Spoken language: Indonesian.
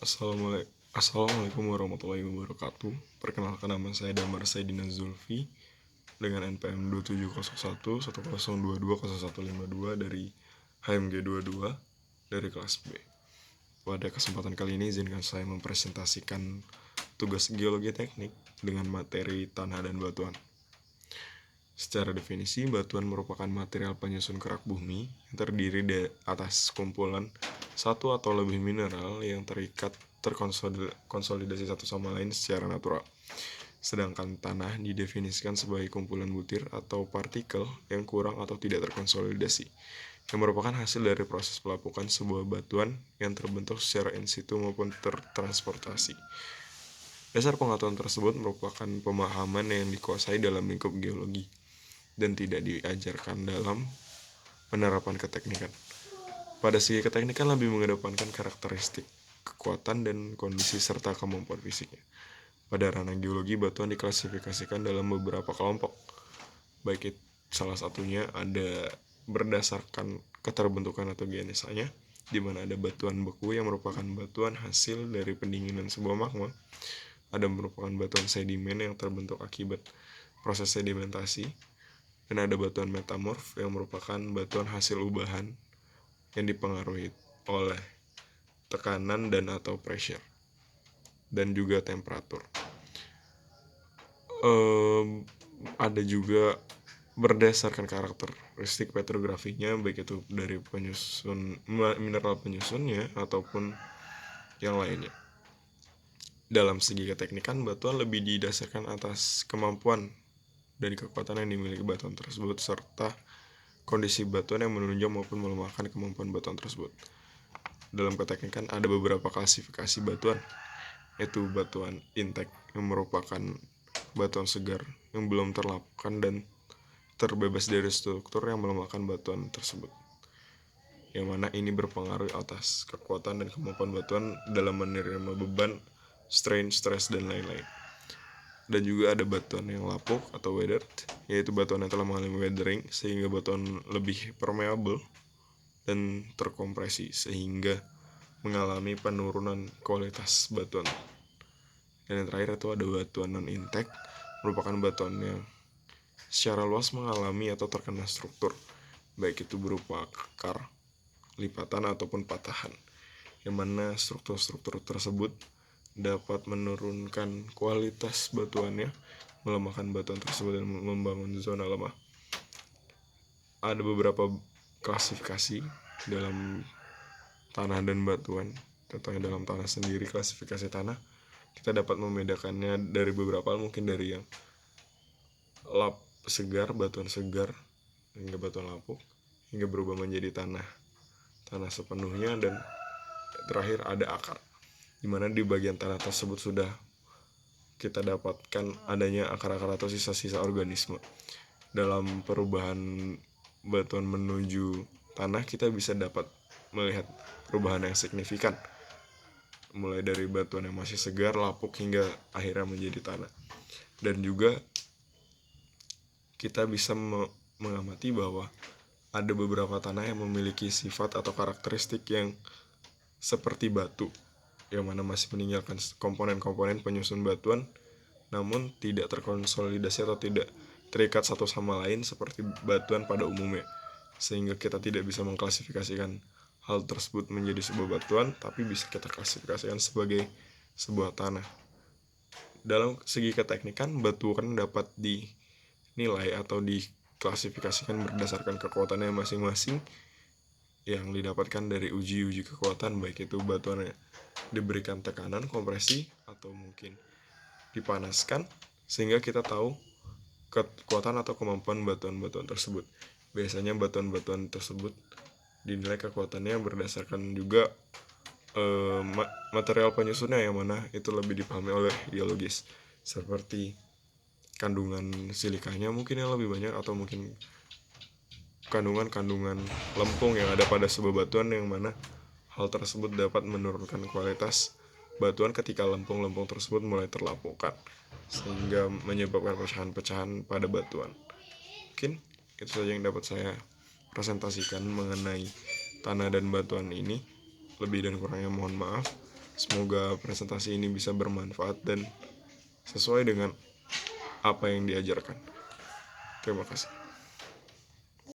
Assalamualaikum warahmatullahi wabarakatuh. Perkenalkan, nama saya Damar Saidina Zulfi dengan NPM 270110220152 dari HMG 22 dari kelas B. Pada kesempatan kali ini izinkan saya mempresentasikan tugas geologi teknik dengan materi tanah dan batuan. Secara definisi, batuan merupakan material penyusun kerak bumi yang terdiri dari atas kumpulan satu atau lebih mineral yang terkonsolidasi satu sama lain secara natural. Sedangkan tanah didefinisikan sebagai kumpulan butir atau partikel yang kurang atau tidak terkonsolidasi, yang merupakan hasil dari proses pelapukan sebuah batuan yang terbentuk secara in situ maupun tertransportasi. Dasar pengetahuan tersebut merupakan pemahaman yang dikuasai dalam lingkup geologi dan tidak diajarkan dalam penerapan keteknikan. Pada segi keteknikan lebih mengedepankan karakteristik, kekuatan, dan kondisi serta kemampuan fisiknya. Pada ranah geologi, batuan diklasifikasikan dalam beberapa kelompok. Baik salah satunya ada berdasarkan keterbentukan atau genesanya, di mana ada batuan beku yang merupakan batuan hasil dari pendinginan sebuah magma. Ada merupakan batuan sedimen yang terbentuk akibat proses sedimentasi, dan ada batuan metamorf yang merupakan batuan hasil ubahan yang dipengaruhi oleh tekanan dan atau pressure dan juga temperatur. Ada juga berdasarkan karakteristik petrografinya, baik itu dari penyusun mineral penyusunnya ataupun yang lainnya. Dalam segi keteknikan, batuan lebih didasarkan atas kemampuan dan kekuatan yang dimiliki batuan tersebut serta kondisi batuan yang menunjang maupun melemahkan kemampuan batuan tersebut. Dalam keteknikan ada beberapa klasifikasi batuan, yaitu batuan intek yang merupakan batuan segar yang belum terlapukan dan terbebas dari struktur yang melemahkan batuan tersebut, yang mana ini berpengaruh atas kekuatan dan kemampuan batuan dalam menerima beban, strain, stress, dan lain-lain. Dan juga ada batuan yang lapuk atau weathered, yaitu batuan yang telah mengalami weathering sehingga batuan lebih permeable dan terkompresi sehingga mengalami penurunan kualitas batuan. Dan yang terakhir itu ada batuan non-intact, merupakan batuan yang secara luas mengalami atau terkena struktur, baik itu berupa kekar, lipatan, ataupun patahan, yang mana struktur-struktur tersebut dapat menurunkan kualitas batuannya, melemahkan batuan tersebut, dan membangun zona lemah. Ada beberapa klasifikasi dalam tanah dan batuan. Contohnya dalam tanah sendiri, klasifikasi tanah kita dapat membedakannya dari beberapa, mungkin dari yang segar, batuan segar, hingga batuan lapuk, hingga berubah menjadi tanah sepenuhnya, dan terakhir ada akar, di mana di bagian tanah tersebut sudah kita dapatkan adanya akar-akar atau sisa-sisa organisme. Dalam perubahan batuan menuju tanah, kita bisa dapat melihat perubahan yang signifikan, mulai dari batuan yang masih segar, lapuk, hingga akhirnya menjadi tanah. Dan juga kita bisa mengamati bahwa ada beberapa tanah yang memiliki sifat atau karakteristik yang seperti batu, yang mana masih meninggalkan komponen-komponen penyusun batuan, namun tidak terkonsolidasi atau tidak terikat satu sama lain seperti batuan pada umumnya, sehingga kita tidak bisa mengklasifikasikan hal tersebut menjadi sebuah batuan, tapi bisa kita klasifikasikan sebagai sebuah tanah. Dalam segi keteknikan, batuan dapat dinilai atau diklasifikasikan berdasarkan kekuatannya masing-masing yang didapatkan dari uji kekuatan, baik itu batuannya diberikan tekanan, kompresi, atau mungkin dipanaskan, sehingga kita tahu kekuatan atau kemampuan batuan-batuan tersebut. Biasanya batuan-batuan tersebut dinilai kekuatannya berdasarkan juga material penyusunnya, yang mana itu lebih dipahami oleh geologis, seperti kandungan silikanya mungkin yang lebih banyak, atau mungkin kandungan lempung yang ada pada sebuah batuan, yang mana hal tersebut dapat menurunkan kualitas batuan ketika lempung-lempung tersebut mulai terlapukan, sehingga menyebabkan pecahan-pecahan pada batuan. Mungkin itu saja yang dapat saya presentasikan mengenai tanah dan batuan ini. Lebih dan kurangnya mohon maaf. Semoga presentasi ini bisa bermanfaat dan sesuai dengan apa yang diajarkan. Terima kasih.